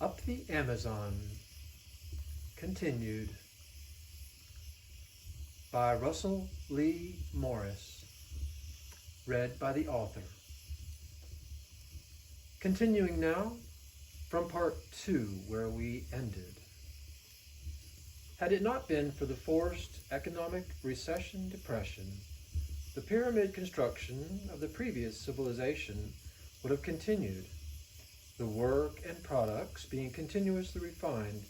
Up the Amazon, continued by Russell Lee Morris, read by the author. Continuing now from part 2 where we ended. Had it not been for the forced economic recession depression, the pyramid construction of the previous civilization would have continued, the work and products being continuously refined.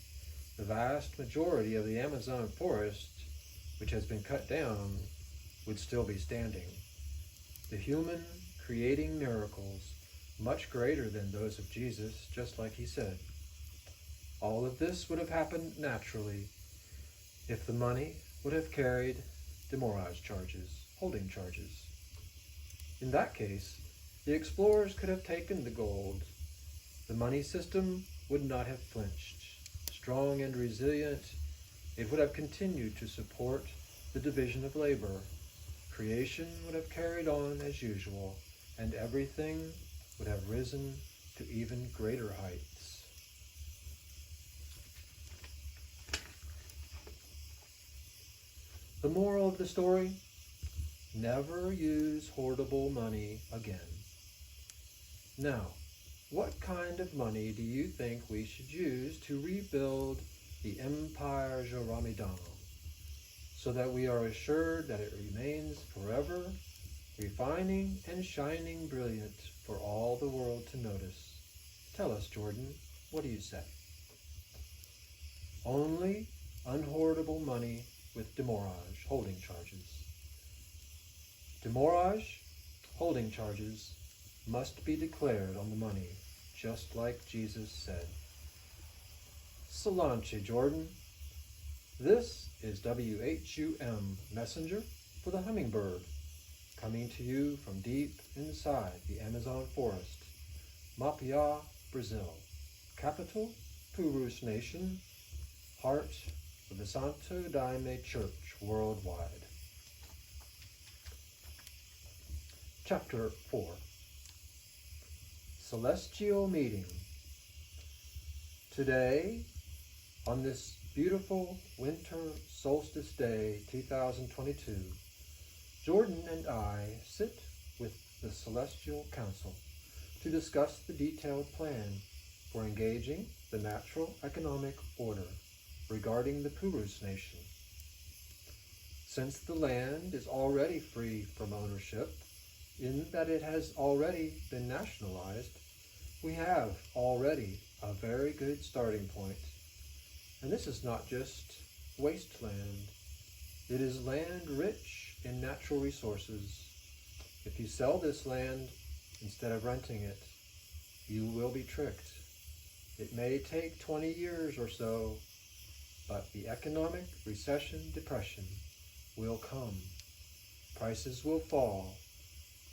The vast majority of the Amazon forest, which has been cut down, would still be standing. The human creating miracles much greater than those of Jesus, just like he said. All of this would have happened naturally if the money would have carried demorage charges, holding charges. In that case, the explorers could have taken the gold. The money system would not have flinched. Strong and resilient, it would have continued to support the division of labor. Creation would have carried on as usual, and everything would have risen to even greater heights. The moral of the story: never use hoardable money again. Now, what kind of money do you think we should use to rebuild the Empire Joramidan, so that we are assured that it remains forever, refining and shining brilliant for all the world to notice? Tell us, Jordan, what do you say? Only unhoardable money with demorage, holding charges. Demorage, holding charges, must be declared on the money, just like Jesus said. Salanche, Jordan. This is WHUM Messenger for the Hummingbird, coming to you from deep inside the Amazon forest, Mapia, Brazil, capital, Purus Nation, heart of the Santo Diame Church worldwide. Chapter 4. Celestial Meeting. Today, on this beautiful winter solstice day 2022, Jordan and I sit with the Celestial Council to discuss the detailed plan for engaging the natural economic order regarding the Purus Nation. Since the land is already free from ownership, in that it has already been nationalized, we have already a very good starting point. And this is not just wasteland. It is land rich in natural resources. If you sell this land instead of renting it, you will be tricked. It may take 20 years or so, but the economic recession depression will come. Prices will fall.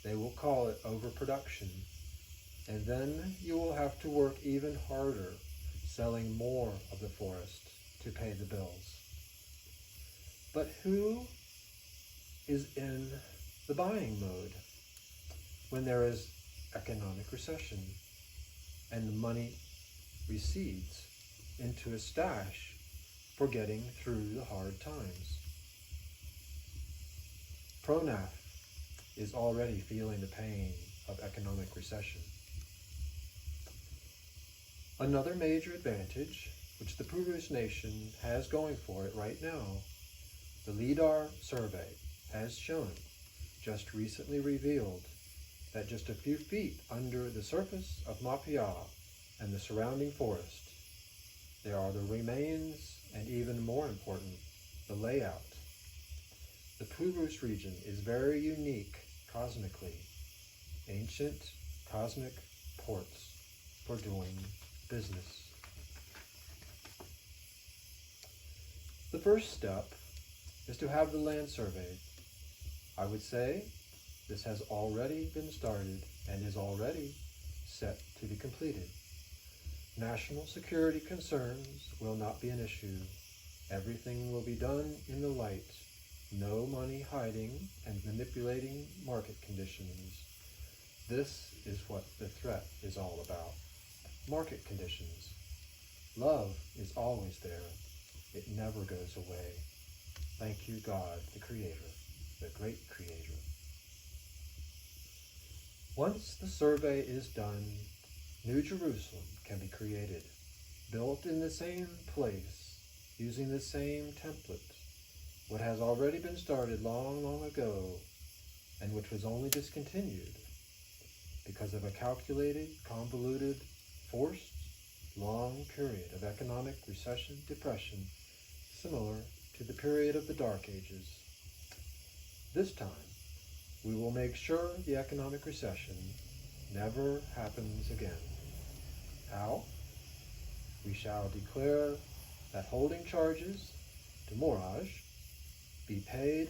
They will call it overproduction. And then you will have to work even harder, selling more of the forest to pay the bills. But who is in the buying mode when there is economic recession and the money recedes into a stash for getting through the hard times? Pronaf is already feeling the pain of economic recession. Another major advantage, which the Purus Nation has going for it right now, the LiDAR survey has shown, just recently revealed, that just a few feet under the surface of Mapia and the surrounding forest, there are the remains, and even more important, the layout. The Purus region is very unique cosmically, ancient cosmic ports for doing business. The first step is to have the land surveyed. I would say this has already been started and is already set to be completed. National security concerns will not be an issue. Everything will be done in the light. No money hiding and manipulating market conditions. This is what the threat is all about. Market conditions. Love is always there. It never goes away. Thank you, God, the Creator, the great Creator. Once the survey is done, New Jerusalem can be created, built in the same place, using the same template, what has already been started long, long ago, and which was only discontinued because of a calculated, convoluted, forced, long period of economic recession, depression, similar to the period of the Dark Ages. This time, we will make sure the economic recession never happens again. How? We shall declare that holding charges, demurrage, be paid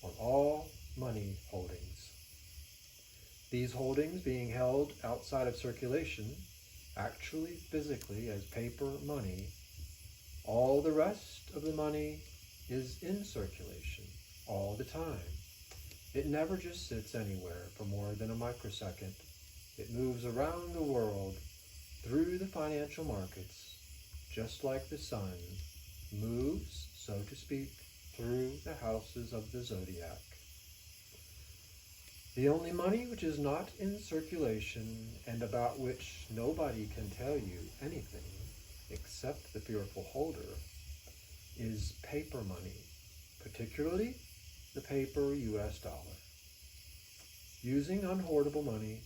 on all money holdings. These holdings being held outside of circulation, actually physically as paper money, all the rest of the money is in circulation all the time. It never just sits anywhere for more than a microsecond. It moves around the world through the financial markets, just like the sun moves, so to speak, through the houses of the zodiac. The only money which is not in circulation and about which nobody can tell you anything except the fearful holder is paper money, particularly the paper US dollar. Using unhoardable money,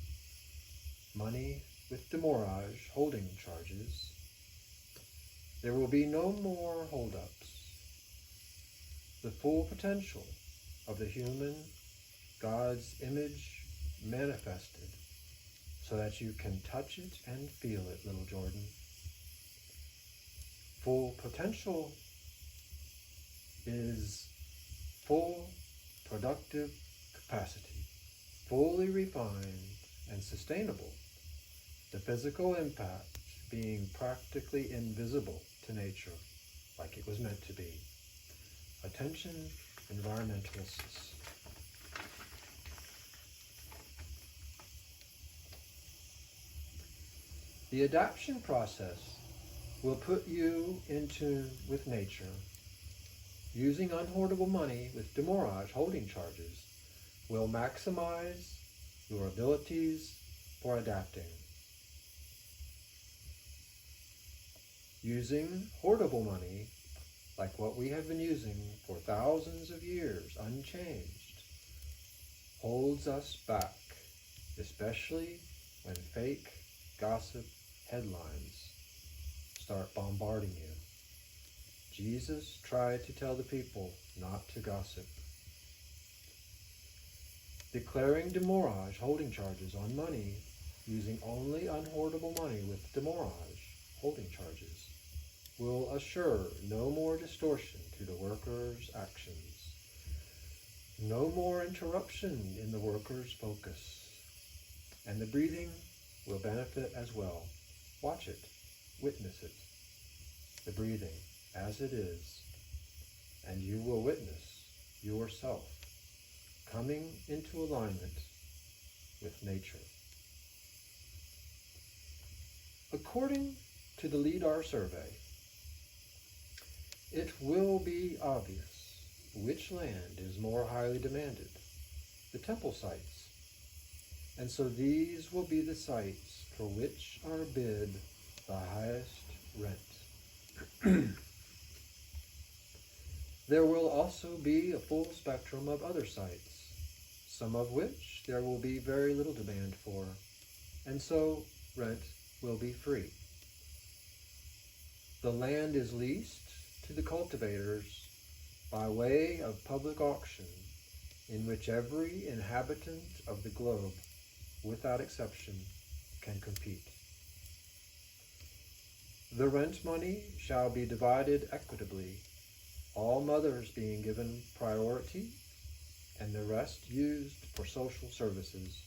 money with demurrage holding charges, there will be no more holdups. The full potential of the human God's image manifested so that you can touch it and feel it, little Jordan. Full potential is full productive capacity, fully refined and sustainable, the physical impact being practically invisible to nature, like it was meant to be. Attention, environmentalists. The adaptation process will put you in tune with nature. Using unhoardable money with demurrage holding charges will maximize your abilities for adapting. Using hoardable money, like what we have been using for thousands of years unchanged, holds us back, especially when fake gossip headlines start bombarding you. Jesus tried to tell the people not to gossip. Declaring demurrage holding charges on money using only unhoardable money with demurrage holding charges will assure no more distortion to the workers' actions, no more interruption in the workers' focus, and the breathing will benefit as well. Watch it, witness it, the breathing as it is, and you will witness yourself coming into alignment with nature. According to the LiDAR survey, it will be obvious which land is more highly demanded, the temple sites, and so these will be the sites for which are bid the highest rent. There will also be a full spectrum of other sites, some of which there will be very little demand for, and so rent will be free. The land is leased to the cultivators by way of public auction, in which every inhabitant of the globe, without exception, can compete. The rent money shall be divided equitably, all mothers being given priority, and the rest used for social services,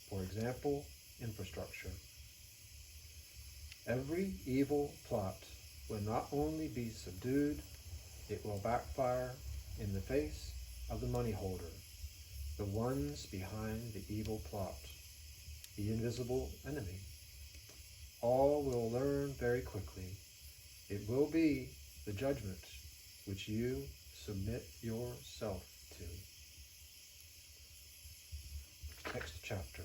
for example, infrastructure. Every evil plot will not only be subdued, it will backfire in the face of the money holder, the ones behind the evil plot, the invisible enemy. All will learn very quickly It will be the judgment which you submit yourself to. Next chapter.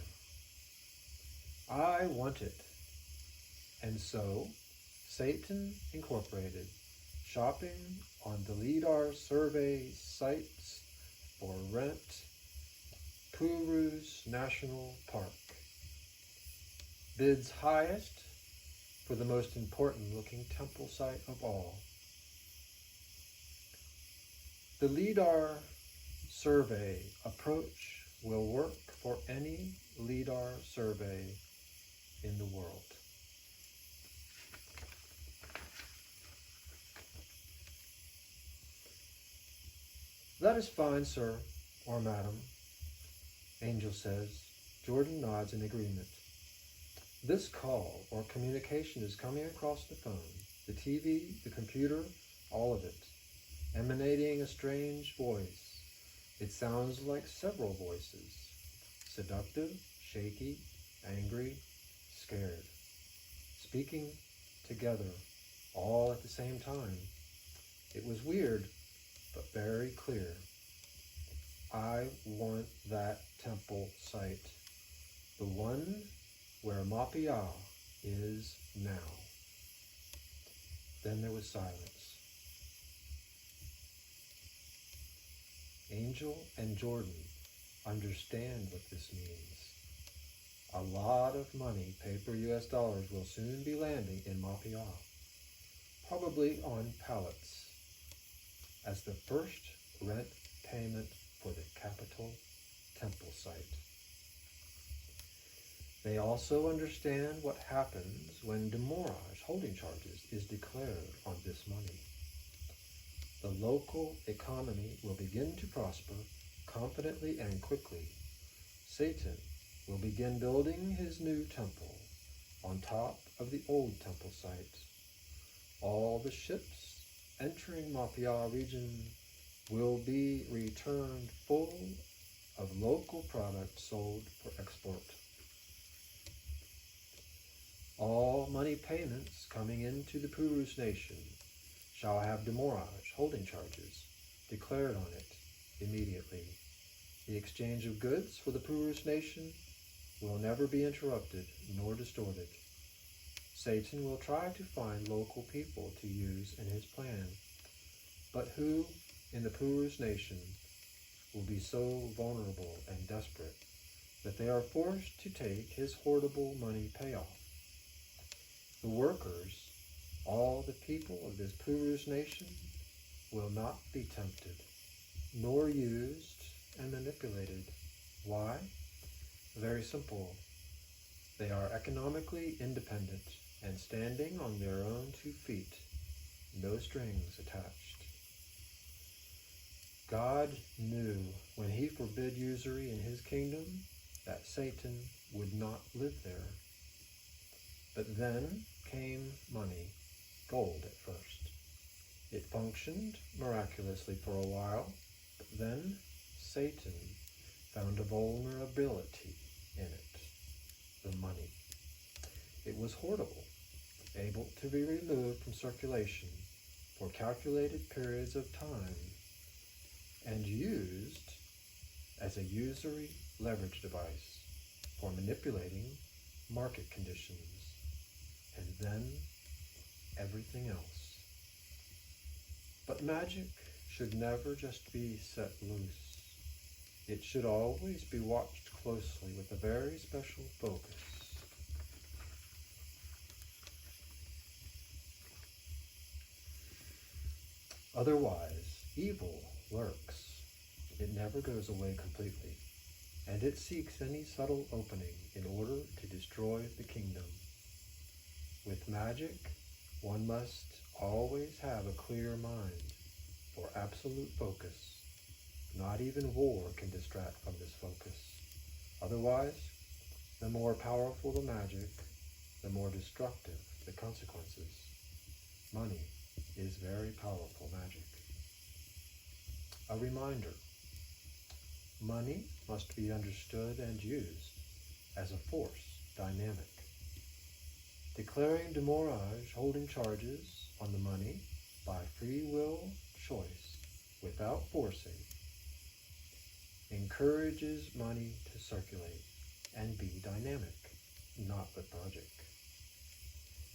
I want it. And so, Satan Incorporated, shopping on the LiDAR survey sites for rent, Purus National Park, bids highest for the most important looking temple site of all. The LiDAR survey approach will work for any LiDAR survey in the world. That is fine, sir, or madam, Angel says. Jordan nods in agreement. This call or communication is coming across the phone, the TV, the computer, all of it, emanating a strange voice. It sounds like several voices, seductive, shaky, angry, scared, speaking together, all at the same time. It was weird, but very clear. I want that temple site, the one where Mapia is now. Then there was silence. Angel and Jordan understand what this means. A lot of money, paper US dollars, will soon be landing in Mapia, probably on pallets, as the first rent payment for the capital temple site. They also understand what happens when demurrage, holding charges, is declared on this money. The local economy will begin to prosper confidently and quickly. Satan will begin building his new temple on top of the old temple site. All the ships entering Mapia region will be returned full of local products sold for export. All money payments coming into the Purus nation shall have demurrage, holding charges, declared on it immediately. The exchange of goods for the Purus nation will never be interrupted nor distorted. Satan will try to find local people to use in his plan, but who in the Purus nation will be so vulnerable and desperate that they are forced to take his hoardable money payoff. The workers, all the people of this Purus nation, will not be tempted, nor used and manipulated. Why? Very simple. They are economically independent and standing on their own 2 feet, no strings attached. God knew when he forbid usury in his kingdom that Satan would not live there. But then came money, gold at first. It functioned miraculously for a while, but then Satan found a vulnerability in it, the money. It was hoardable, able to be removed from circulation for calculated periods of time, and used as a usury leverage device for manipulating market conditions, and then everything else. But magic should never just be set loose. It should always be watched closely with a very special focus. Otherwise, evil lurks. It never goes away completely, and it seeks any subtle opening in order to destroy the kingdom. With magic, one must always have a clear mind for absolute focus. Not even war can distract from this focus. Otherwise, the more powerful the magic, the more destructive the consequences. Money is very powerful magic. A reminder: money must be understood and used as a force, dynamic. declaring demurrage holding charges on the money by free will choice without forcing, encourages money to circulate and be dynamic, not lethargic.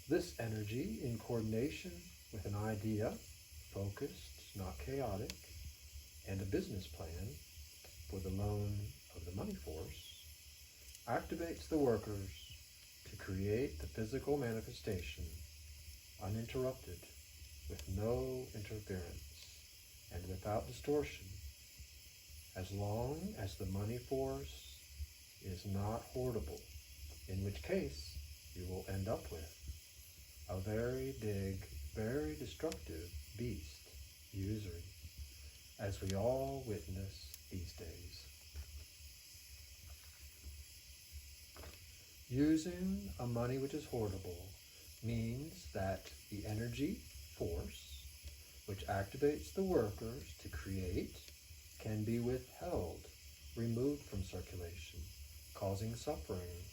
This energy, in coordination with an idea, focused, not chaotic, and a business plan for the loan of the money force, activates the workers to create the physical manifestation uninterrupted, with no interference, and without distortion, as long as the money force is not hoardable, in which case you will end up with a very big, very destructive beast, usury, as we all witness these days. Using a money which is hoardable means that the energy force which activates the workers to create can be withheld, removed from circulation, causing suffering,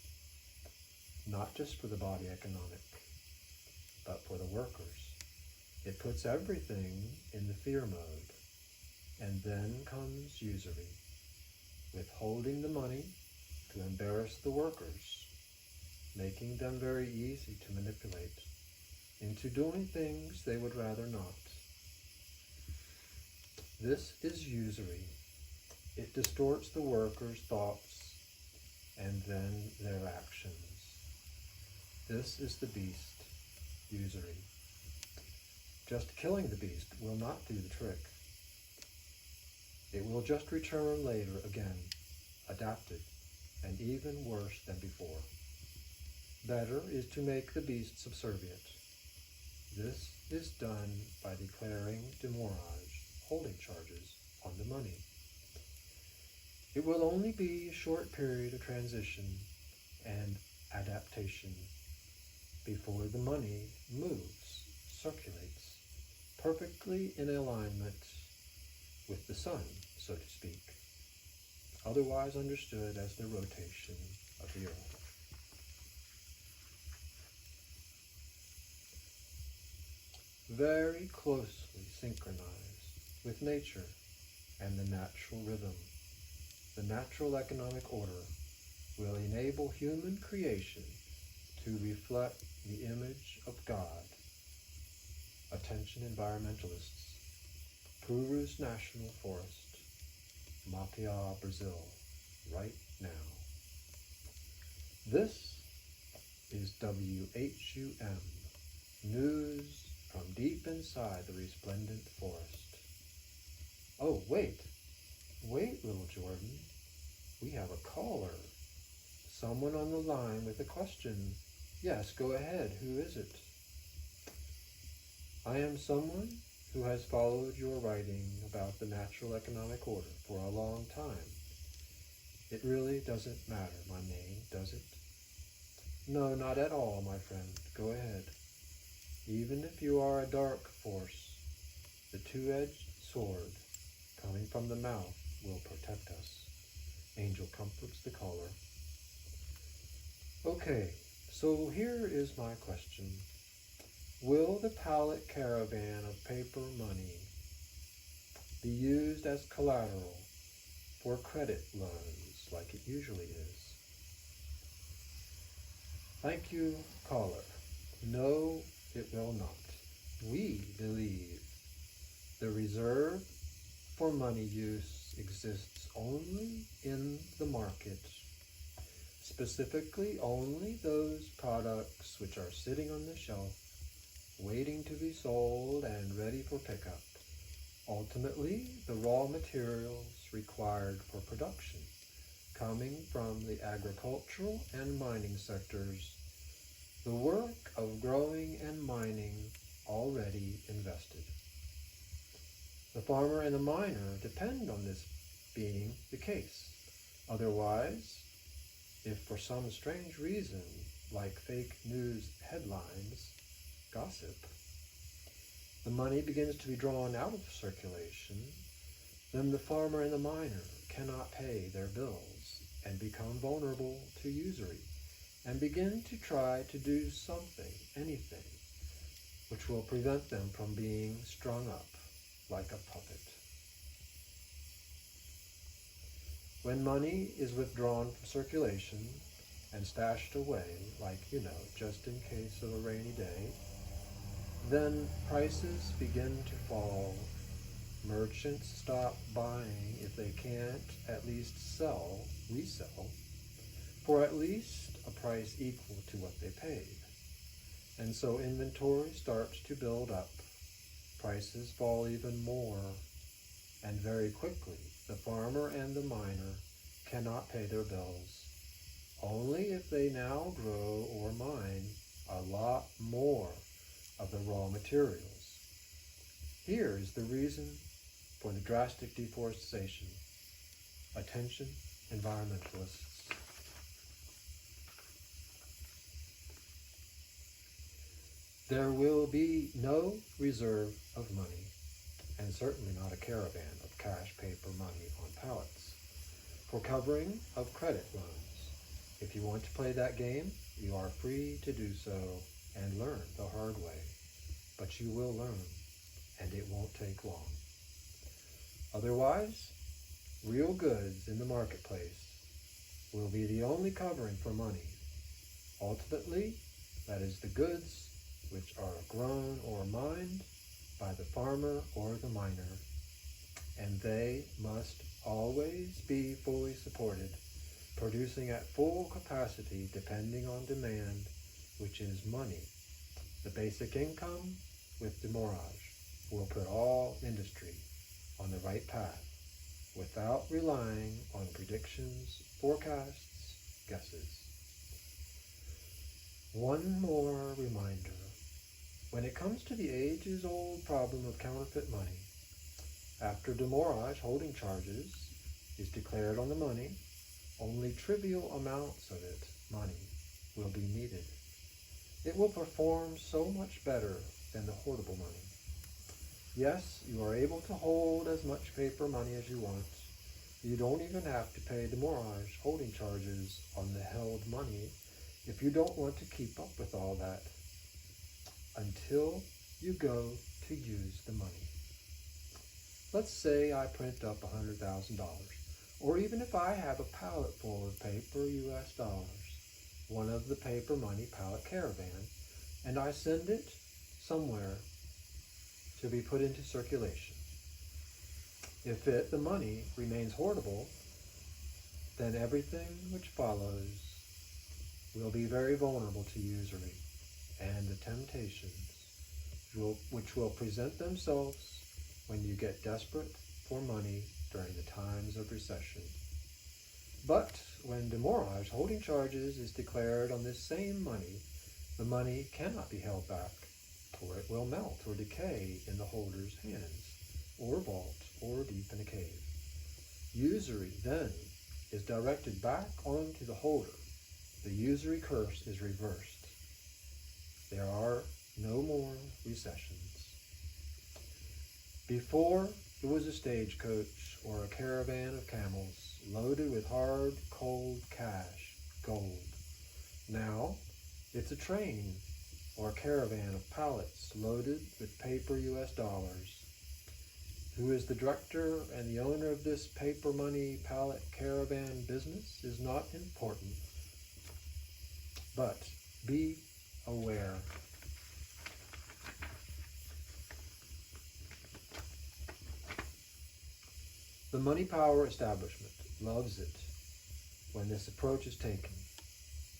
not just for the body economic, but for the workers. It puts everything in the fear mode, and then comes usury, withholding the money to embarrass the workers, making them very easy to manipulate into doing things they would rather not. This is usury. It distorts the workers' thoughts and then their actions. This is the beast, usury. Just killing the beast will not do the trick. It will just return later again, adapted, and even worse than before. Better is to make the beast subservient. This is done by declaring demurrage, holding charges on the money. It will only be a short period of transition and adaptation before the money moves, circulates, perfectly in alignment with the sun, so to speak, otherwise understood as the rotation of the earth. Very closely synchronized with nature and the natural rhythm, the natural economic order will enable human creation to reflect the image of God. Attention environmentalists. Purus National Forest, Mapia, Brazil, right now. This is WHUM, news from deep inside the resplendent forest. Oh, wait, little Jordan. We have a caller. Someone on the line with a question. Yes, go ahead. Who is it? I am someone who has followed your writing about the natural economic order for a long time. It really doesn't matter, my name, does it? No, not at all, my friend. Go ahead. Even if you are a dark force, the two-edged sword coming from the mouth will protect us. Angel comforts the caller. Okay, so here is my question. Will the pallet caravan of paper money be used as collateral for credit loans like it usually is? Thank you, caller. No, it will not. We believe the reserve for money use exists only in the market, specifically only those products which are sitting on the shelf, waiting to be sold and ready for pickup. Ultimately, the raw materials required for production, coming from the agricultural and mining sectors, the work of growing and mining already invested. The farmer and the miner depend on this being the case. Otherwise, if for some strange reason, like fake news headlines, gossip, the money begins to be drawn out of circulation, then the farmer and the miner cannot pay their bills and become vulnerable to usury and begin to try to do something, anything, which will prevent them from being strung up like a puppet. When money is withdrawn from circulation and stashed away, like, just in case of a rainy day, then prices begin to fall. Merchants stop buying if they can't at least resell, for at least a price equal to what they paid. And so inventory starts to build up. Prices fall even more, and very quickly the farmer and the miner cannot pay their bills, only if they now grow or mine a lot more of the raw materials. Here is the reason for the drastic deforestation. Attention, environmentalists. There will be no reserve of money, and certainly not a caravan of cash paper money on pallets, for covering of credit loans. If you want to play that game, you are free to do so and learn the hard way. But you will learn, and it won't take long. Otherwise, real goods in the marketplace will be the only covering for money. Ultimately, that is the goods which are grown or mined by the farmer or the miner, and they must always be fully supported, producing at full capacity depending on demand, which is money. The basic income with demurrage will put all industry on the right path without relying on predictions, forecasts, guesses. One more reminder. When it comes to the ages-old problem of counterfeit money, after demurrage holding charges is declared on the money, only trivial amounts of it, money, will be needed. It will perform so much better than the hoardable money. Yes, you are able to hold as much paper money as you want. You don't even have to pay demurrage holding charges on the held money if you don't want to keep up with all that, until you go to use the money. Let's say I print up $100,000, or even if I have a pallet full of paper US dollars, one of the paper money pallet caravan, and I send it somewhere to be put into circulation. If the money, remains hoardable, then everything which follows will be very vulnerable to usury and the temptations which will present themselves when you get desperate for money during the times of recession. But when demurrage holding charges is declared on this same money, the money cannot be held back, or it will melt or decay in the holder's hands, or vault, or deep in a cave. Usury then is directed back onto the holder. The usury curse is reversed. There are no more recessions. Before, it was a stagecoach or a caravan of camels loaded with hard, cold cash, gold. Now, it's a train or a caravan of pallets loaded with paper US dollars. Who is the director and the owner of this paper money pallet caravan business is not important. But be aware. The money power establishment loves it when this approach is taken,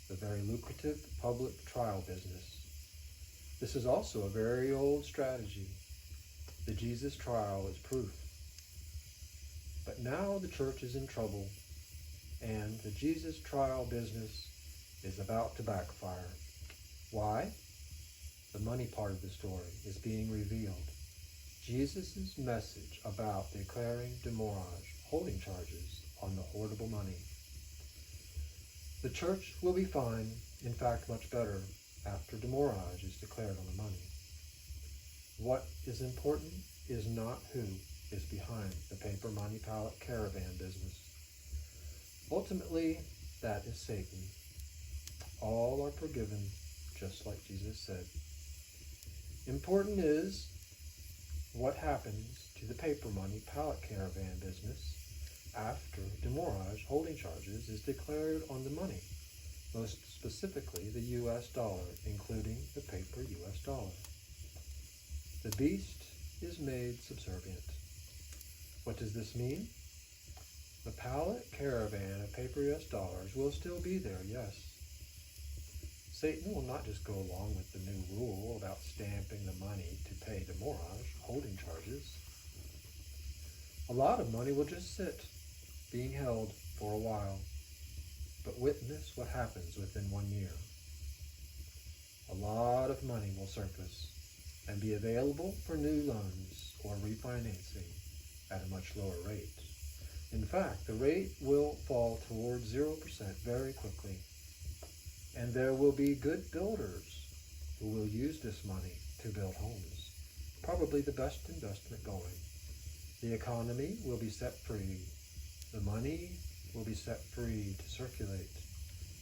the very lucrative public trial business. This is also a very old strategy. The Jesus trial is proof. But now the church is in trouble, and the Jesus trial business is about to backfire. Why? The money part of the story is being revealed. Jesus' message about declaring demurrage holding charges on the hoardable money. The church will be fine, in fact much better, after demurrage is declared on the money. What is important is not who is behind the paper money pallet caravan business. Ultimately, that is Satan. all are forgiven, just like Jesus said. Important is what happens to the paper money pallet caravan business after demurrage holding charges is declared on the money, most specifically the US dollar, including the paper US dollar. The beast is made subservient. What does this mean? The pallet caravan of paper US dollars will still be there, yes. Satan will not just go along with the new rule about stamping the money to pay demurrage holding charges. A lot of money will just sit, being held for a while. But witness what happens within 1 year. A lot of money will surface and be available for new loans or refinancing at a much lower rate. In fact, the rate will fall towards 0% very quickly. And there will be good builders who will use this money to build homes, probably the best investment going. The economy will be set free. The money will be set free to circulate.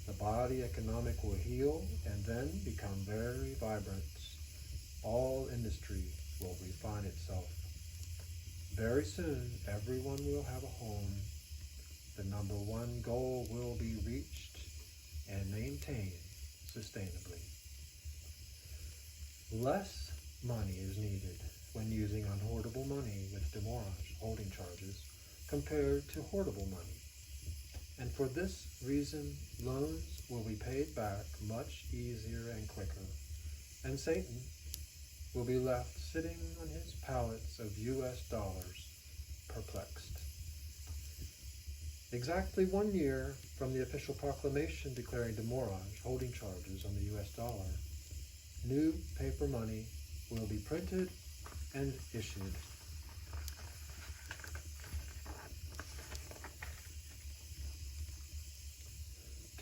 The body economic will heal and then become very vibrant. All industry will refine itself. Very soon, everyone will have a home. The number one goal will be reached and maintained sustainably. Less money is needed when using unhoardable money with demurrage holding charges compared to hoardable money. And for this reason, loans will be paid back much easier and quicker, and Satan will be left sitting on his pallets of US dollars, perplexed. Exactly 1 year from the official proclamation declaring demurrage holding charges on the US dollar, new paper money will be printed and issued.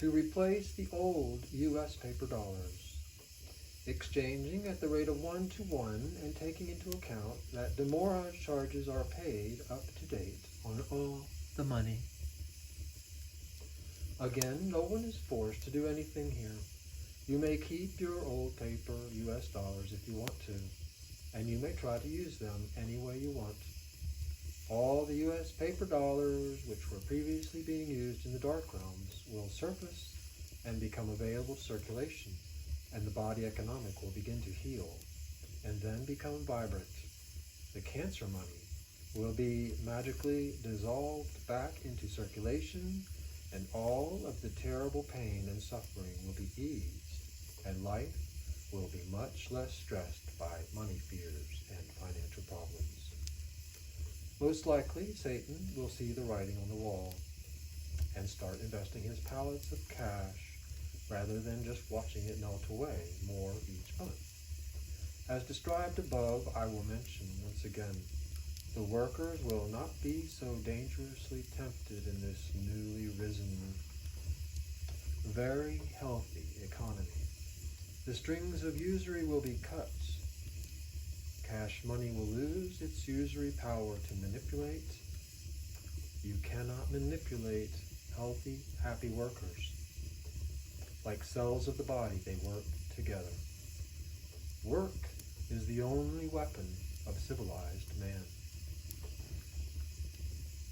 To replace the old US paper dollars, exchanging at the rate of 1 to 1 and taking into account that demurrage charges are paid up to date on all the money. Again, no one is forced to do anything here. You may keep your old paper US dollars if you want to, and you may try to use them any way you want. All the US paper dollars which were previously being used in the dark realms will surface and become available to circulation, and the body economic will begin to heal and then become vibrant. The cancer money will be magically dissolved back into circulation, and all of the terrible pain and suffering will be eased, and life will be much less stressed by money fears and financial problems. Most likely, Satan will see the writing on the wall and start investing his pallets of cash rather than just watching it melt away more each month. As described above, I will mention once again, the workers will not be so dangerously tempted in this newly risen, very healthy economy. The strings of usury will be cut. Cash money will lose its usury power to manipulate. You cannot manipulate healthy, happy workers. Like cells of the body, they work together. Work is the only weapon of civilized man.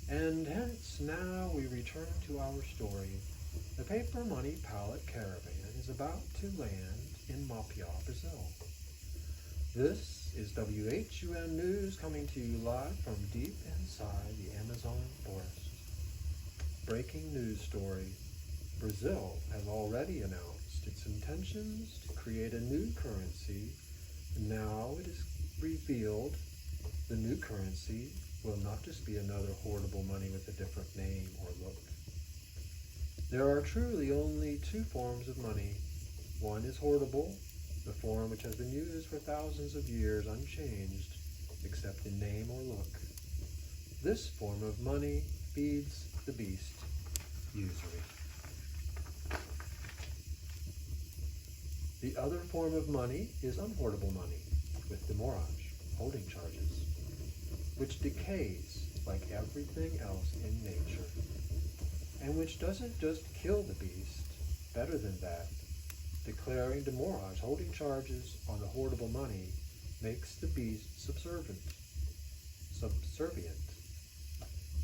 And hence now we return to our story. The paper money pallet caravan is about to land in Mapia, Brazil. This is WHUM News coming to you live from deep inside the Amazon forest. Breaking news story. Brazil has already announced its intentions to create a new currency. Now it is revealed the new currency will not just be another hoardable money with a different name or look. There are truly only two forms of money. One is hoardable, the form which has been used for thousands of years unchanged, except in name or look. This form of money feeds the beast, usury. The other form of money is unhoardable money, with demurrage, holding charges, which decays like everything else in nature, and which doesn't just kill the beast. Better than that, declaring demorage, holding charges on the hoardable money, makes the beast subservient,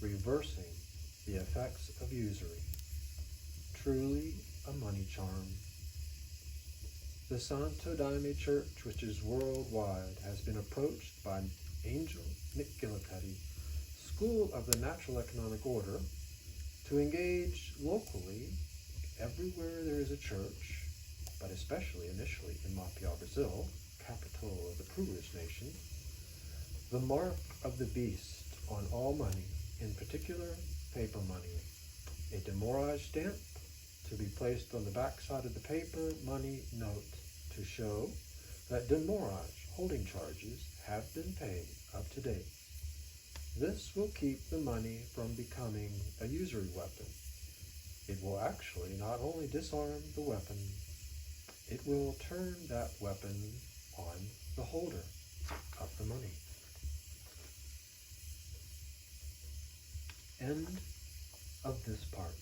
reversing the effects of usury. Truly a money charm. The Santo Diame Church, which is worldwide, has been approached by Angel NicGillicuddy, School of the Natural Economic Order, to engage locally everywhere there is a church, but especially initially in Mapia, Brazil, capital of the poorest nation, the mark of the beast on all money, in particular paper money, a demorage stamp to be placed on the backside of the paper money note to show that demorage holding charges have been paid up to date. This will keep the money from becoming a usury weapon. It will actually not only disarm the weapon, it will turn that weapon on the holder of the money. End of this part.